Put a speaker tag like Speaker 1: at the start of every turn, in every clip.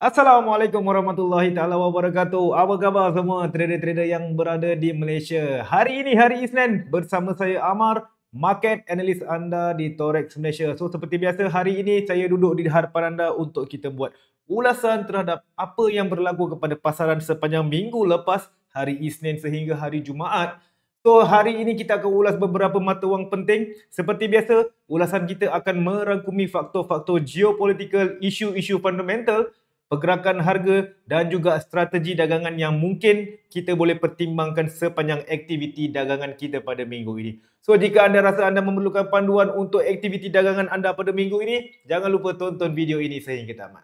Speaker 1: Assalamualaikum warahmatullahi taala wabarakatuh. Apa khabar semua trader-trader yang berada di Malaysia? Hari ini hari Isnin bersama saya Amar, market analyst anda di Torex Malaysia. So seperti biasa hari ini saya duduk di hadapan anda untuk kita buat ulasan terhadap apa yang berlaku kepada pasaran sepanjang minggu lepas hari Isnin sehingga hari Jumaat. So hari ini kita akan ulas beberapa mata wang penting. Seperti biasa, ulasan kita akan merangkumi faktor-faktor geopolitical, isu-isu fundamental, pergerakan harga dan juga strategi dagangan yang mungkin kita boleh pertimbangkan sepanjang aktiviti dagangan kita pada minggu ini. So jika anda rasa anda memerlukan panduan untuk aktiviti dagangan anda pada minggu ini, jangan lupa tonton video ini sehingga tamat.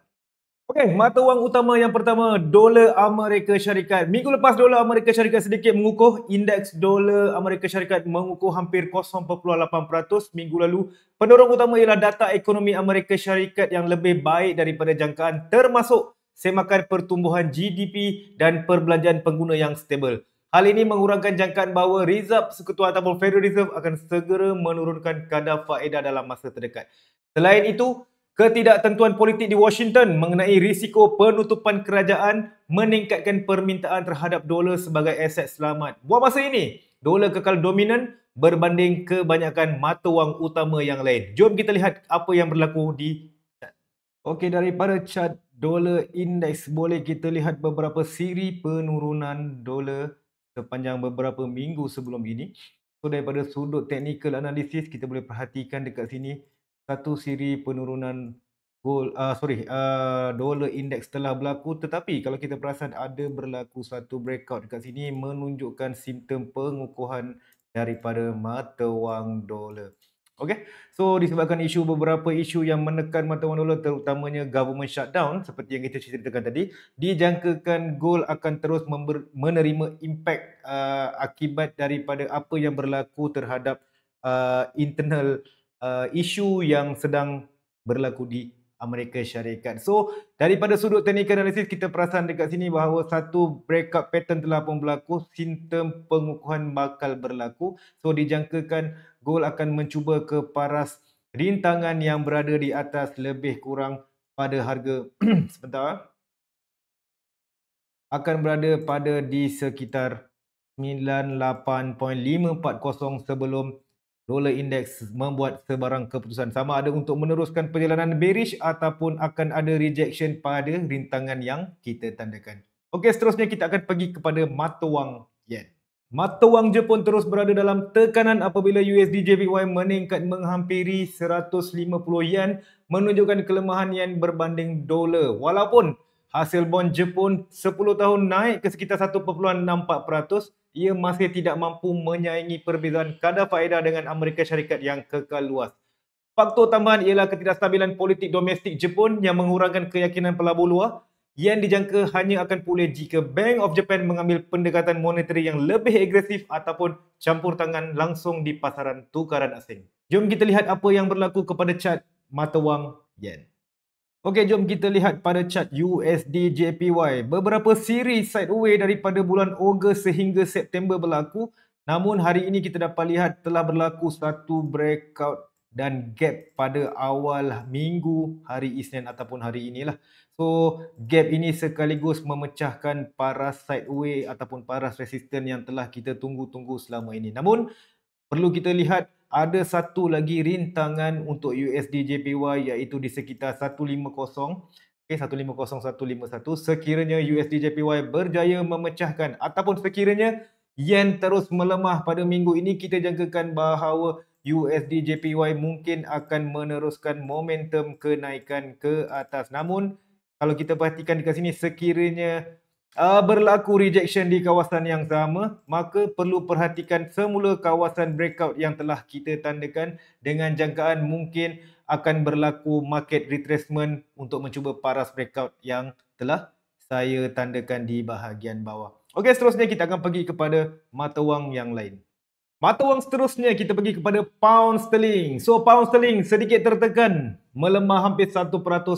Speaker 1: Okey, mata wang utama yang pertama, dolar Amerika Syarikat. Minggu lepas dolar Amerika Syarikat sedikit mengukuh, indeks dolar Amerika Syarikat mengukuh hampir 0.8% minggu lalu. Pendorong utama ialah data ekonomi Amerika Syarikat yang lebih baik daripada jangkaan, termasuk semakan pertumbuhan GDP dan perbelanjaan pengguna yang stabil. Hal ini mengurangkan jangkaan bahawa Reserve Sekutu ataupun Federal Reserve akan segera menurunkan kadar faedah dalam masa terdekat. Selain itu, ketidaktentuan politik di Washington mengenai risiko penutupan kerajaan meningkatkan permintaan terhadap dolar sebagai aset selamat. Buat masa ini, dolar kekal dominan berbanding kebanyakan mata wang utama yang lain. Jom kita lihat apa yang berlaku di chart. Okey, daripada chart dolar index boleh kita lihat beberapa siri penurunan dolar sepanjang beberapa minggu sebelum ini. So daripada sudut technical analysis kita boleh perhatikan dekat sini satu siri penurunan dolar index telah berlaku, tetapi kalau kita perasan ada berlaku satu breakout dekat sini menunjukkan simptom pengukuhan daripada mata wang dolar. Okey. So disebabkan beberapa isu yang menekan mata wang dolar, terutamanya government shutdown seperti yang kita ceritakan tadi, dijangkakan gold akan terus menerima impak akibat daripada apa yang berlaku terhadap internal isu yang sedang berlaku di Amerika Syarikat. So, daripada sudut technical analysis, kita perasan dekat sini bahawa satu breakout pattern telah pun berlaku, simptom pengukuhan bakal berlaku. So, dijangkakan gold akan mencuba ke paras rintangan yang berada di atas lebih kurang pada harga sebentar, akan berada pada di sekitar 98.540 sebelum dolar indeks membuat sebarang keputusan sama ada untuk meneruskan perjalanan bearish ataupun akan ada rejection pada rintangan yang kita tandakan. Okey, seterusnya kita akan pergi kepada mata wang yen. Mata wang Jepun terus berada dalam tekanan apabila USD JPY meningkat menghampiri 150 yen, menunjukkan kelemahan yen berbanding dolar. Walaupun hasil bond Jepun 10 tahun naik ke sekitar 1.64%, ia masih tidak mampu menyaingi perbezaan kadar faedah dengan Amerika Syarikat yang kekal luas. Faktor tambahan ialah ketidakstabilan politik domestik Jepun yang mengurangkan keyakinan pelabur luar yang dijangka hanya akan pulih jika Bank of Japan mengambil pendekatan monetary yang lebih agresif ataupun campur tangan langsung di pasaran tukaran asing. Jom kita lihat apa yang berlaku kepada chart mata wang yen. Okey, jom kita lihat pada chart USD JPY. Beberapa siri sideway daripada bulan Ogos sehingga September berlaku. Namun hari ini kita dapat lihat telah berlaku satu breakout dan gap pada awal minggu hari Isnin ataupun hari inilah. So, gap ini sekaligus memecahkan paras sideway ataupun paras resisten yang telah kita tunggu-tunggu selama ini. Namun, perlu kita lihat ada satu lagi rintangan untuk USD JPY iaitu di sekitar 150. Okey, 150-151. Sekiranya USD JPY berjaya memecahkan ataupun sekiranya yen terus melemah pada minggu ini, kita jangkakan bahawa USD JPY mungkin akan meneruskan momentum kenaikan ke atas. Namun kalau kita perhatikan dekat sini, sekiranya berlaku rejection di kawasan yang sama, maka perlu perhatikan semula kawasan breakout yang telah kita tandakan dengan jangkaan mungkin akan berlaku market retracement untuk mencuba paras breakout yang telah saya tandakan di bahagian bawah. Okey, seterusnya kita akan pergi kepada mata wang yang lain. Mata wang seterusnya kita pergi kepada pound sterling. So pound sterling sedikit tertekan, melemah hampir 1%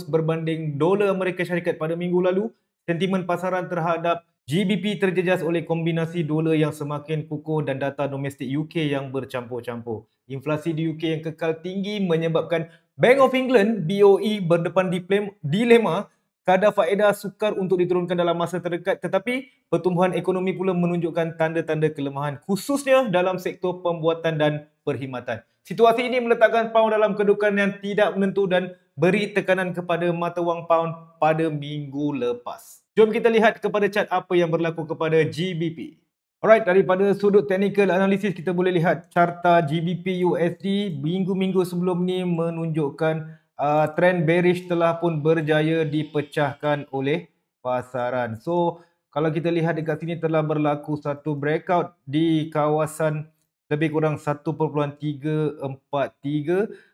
Speaker 1: berbanding dolar Amerika Syarikat pada minggu lalu. Sentimen pasaran terhadap GBP terjejas oleh kombinasi dolar yang semakin kukuh dan data domestik UK yang bercampur-campur. Inflasi di UK yang kekal tinggi menyebabkan Bank of England BOE berdepan dilema kadar faedah sukar untuk diturunkan dalam masa terdekat, tetapi pertumbuhan ekonomi pula menunjukkan tanda-tanda kelemahan khususnya dalam sektor pembuatan dan perkhidmatan. Situasi ini meletakkan pound dalam kedudukan yang tidak menentu dan beri tekanan kepada mata wang pound pada minggu lepas. Jom kita lihat kepada chart apa yang berlaku kepada GBP. Alright, daripada sudut technical analysis kita boleh lihat carta GBP USD minggu-minggu sebelum ni menunjukkan trend bearish telah pun berjaya dipecahkan oleh pasaran. So, kalau kita lihat dekat sini telah berlaku satu breakout di kawasan lebih kurang 1.343.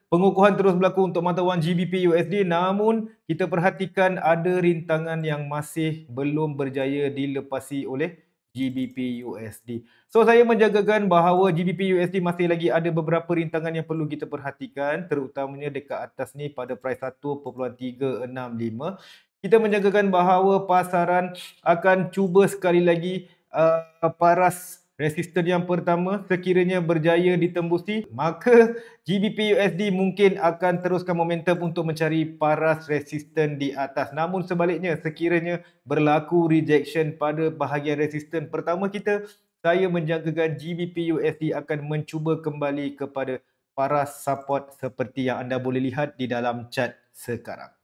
Speaker 1: Pengukuhan terus berlaku untuk mata wang GBP USD, namun kita perhatikan ada rintangan yang masih belum berjaya dilepasi oleh GBP USD. So saya menjagakan bahawa GBP USD masih lagi ada beberapa rintangan yang perlu kita perhatikan, terutamanya dekat atas ni pada price 1.365. Kita menjagakan bahawa pasaran akan cuba sekali lagi paras resisten yang pertama. Sekiranya berjaya ditembusi, maka GBP USD mungkin akan teruskan momentum untuk mencari paras resisten di atas. Namun sebaliknya, sekiranya berlaku rejection pada bahagian resisten pertama kita, saya menjangkakan GBP USD akan mencuba kembali kepada paras support seperti yang anda boleh lihat di dalam chart sekarang.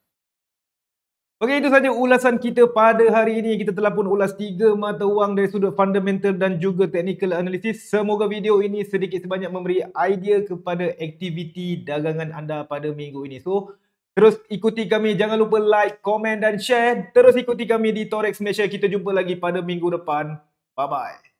Speaker 1: Okey, itu saja ulasan kita pada hari ini. Kita telah pun ulas 3 mata wang dari sudut fundamental dan juga technical analysis. Semoga video ini sedikit sebanyak memberi idea kepada aktiviti dagangan anda pada minggu ini. So, terus ikuti kami. Jangan lupa like, komen dan share. Terus ikuti kami di Torex Malaysia. Kita jumpa lagi pada minggu depan. Bye-bye.